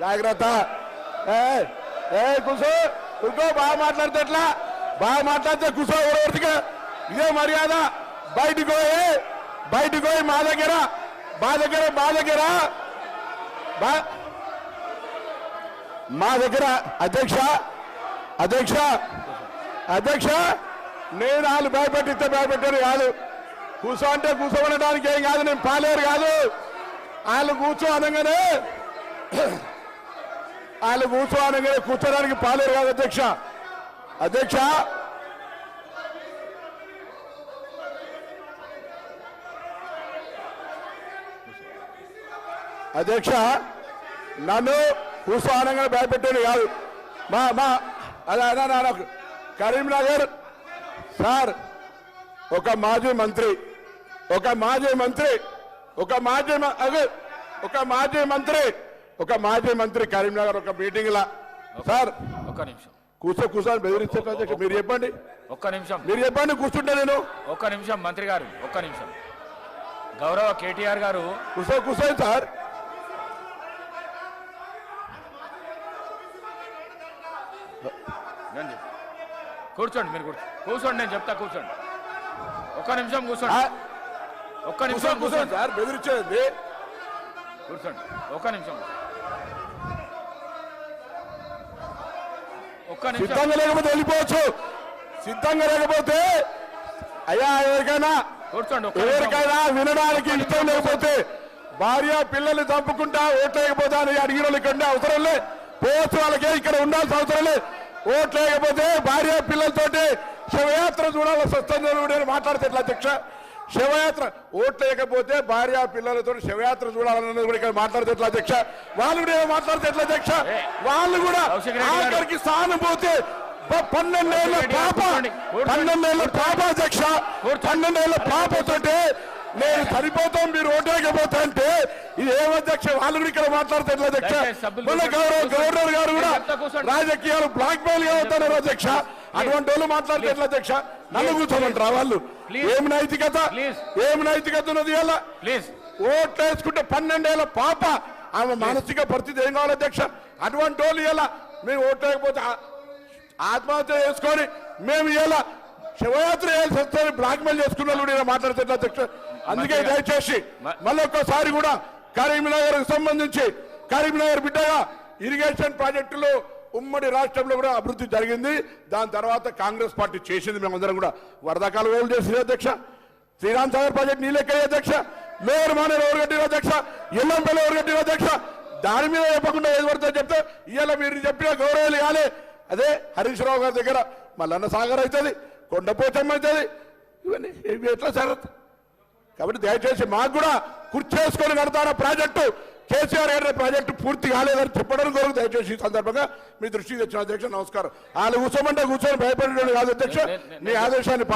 జాగ్రత్త కూర్చో కూర్చో బాగా మాట్లాడితే ఎట్లా బాగా మాట్లాడితే కూర్చో ఎవరికి ఇదే మర్యాద బయటికి పోయి మా దగ్గర అధ్యక్ష నేను వాళ్ళు భయపెట్టిస్తే భయపెట్టారు కాదు కూర్చో అంటే కూర్చోబడడానికి ఏం కాదు నేను పాలేరు కాదు వాళ్ళు కూర్చో అనగానే కూర్చోడానికి పాలేరు కాదు అధ్యక్ష నన్ను కూర్చో అనగానే భయపెట్టారు కాదు అదే కరీంనగర్ సార్ ఒక మాజీ మంత్రి కరీంనగర్ ఒక మీటింగ్ లా సార్ ఒక్క నిమిషం కూర్చొని బెదిరిస్తే మీరు చెప్పండి ఒక్క నిమిషం మీరు చెప్పండి కూర్చుంటే నేను ఒక్క నిమిషం మంత్రి గారు ఒక్క నిమిషం గౌరవ కేటీఆర్ గారు కూర్చోండి సార్ కూర్చోండి మీరు కూర్చోండి నేను చెప్తా కూర్చోండి ఒక్క నిమిషం కూర్చోండి సార్ బెదిరించేది కూర్చోండి ఒక్క నిమిషం సిద్ధంగా లేకపోతే వెళ్ళిపోవచ్చు సిద్ధంగా లేకపోతే అయ్యా ఎవరికైనా వినడానికి ఇష్టం లేకపోతే భార్య పిల్లల్ని చంపుకుంటా ఓట్లు లేకపోతే అని అడిగిన వాళ్ళు ఇక్కడ అవసరం లే పోవచ్చు వాళ్ళకే ఇక్కడ ఉండాల్సిన అవసరం లేదు ఓట్లు లేకపోతే భార్య పిల్లలతోటి శవయాత్ర చూడాల్సి వస్తుంది మాట్లాడితే ఎట్లా అధ్యక్ష శవయాత్ర ఓట్లు లేకపోతే భార్య పిల్లలతో శవయాత్ర చూడాలన్నది కూడా ఇక్కడ మాట్లాడితే ఎట్లా అధ్యక్ష వాళ్ళు కూడా మాట్లాడితే ఎట్లా అధ్యక్ష వాళ్ళు కూడా ఆఖరికి సానుభూతి 12 ఏళ్ళ పాప అధ్యక్ష 12 ఏళ్ళ పాపతోటి నేను సరిపోతాం మీరు ఓటు లేకపోతే అంటే ఇది ఏమధ్యక్ష వాళ్ళు కూడా ఇక్కడ మాట్లాడితే ఎట్లా అధ్యక్ష మన గవర్నర్ గారు కూడా రాజకీయాలు బ్లాక్ మెయిల్ గా అవుతున్నారు అధ్యక్ష అటువంటి వాళ్ళు మాట్లాడితే ఎట్లా అధ్యక్ష నన్ను కూర్చోమంటారా వాళ్ళు ఏమి నైతికత ఉన్నది ఇలా ఓట్లు వేసుకుంటే 12 ఏళ్ళ పాప ఆమె మానసిక పరిస్థితి ఏం కావాలి అధ్యక్ష అటువంటి వాళ్ళు ఇలా మేము ఓట్లు లేకపోతే ఆత్మహత్య చేసుకొని మేము ఇలా శివయాత్ర చేయాల్సి వస్తుంది బ్లాక్ మెయిల్ చేసుకున్న వాళ్ళు ఇలా మాట్లాడితే ఎట్లా అధ్యక్ష అందుకే దయచేసి మళ్ళొక్కసారి కూడా కరీంనగర్ సంబంధించి కరీంనగర్ బిడ్డగా ఇరిగేషన్ ప్రాజెక్టులు ఉమ్మడి రాష్ట్రంలో కూడా అభివృద్ధి జరిగింది దాని తర్వాత కాంగ్రెస్ పార్టీ చేసింది మేమందరం కూడా వరదకాలు ఓలు చేసింది అధ్యక్ష శ్రీరామ్ సాగర్ ప్రాజెక్ట్ నీళ్ళెక్కాయి అధ్యక్ష మేయర్ మానేరు ఎవరు కట్టిన అధ్యక్ష ఎల్లంపల్లి ఎవరు కట్టిన అధ్యక్ష దాని మీద చెప్పకుండా ఏది పడుతుందో చెప్తే ఇవాళ మీరు చెప్పిన గౌరవాలు కాలే అదే హరీష్ రావు గారి దగ్గర మల్లన్న సాగర్ అవుతుంది కొండపోచమ్మ అవుతుంది ఇవన్నీ ఎట్లా జరుగుతుంది కాబట్టి దయచేసి మాకు కూడా కుర్చేసుకొని కడతాన ప్రాజెక్టు కేసీఆర్ గారి ప్రాజెక్టు పూర్తి కాలేదని చెప్పడం కొరకు దయచేసి ఈ సందర్భంగా మీ దృష్టికి తెచ్చిన అధ్యక్ష నమస్కారం వాళ్ళు కూర్చోమంటే కూర్చొని భయపడేవాడు కాదు అధ్యక్ష మీ ఆదేశాన్ని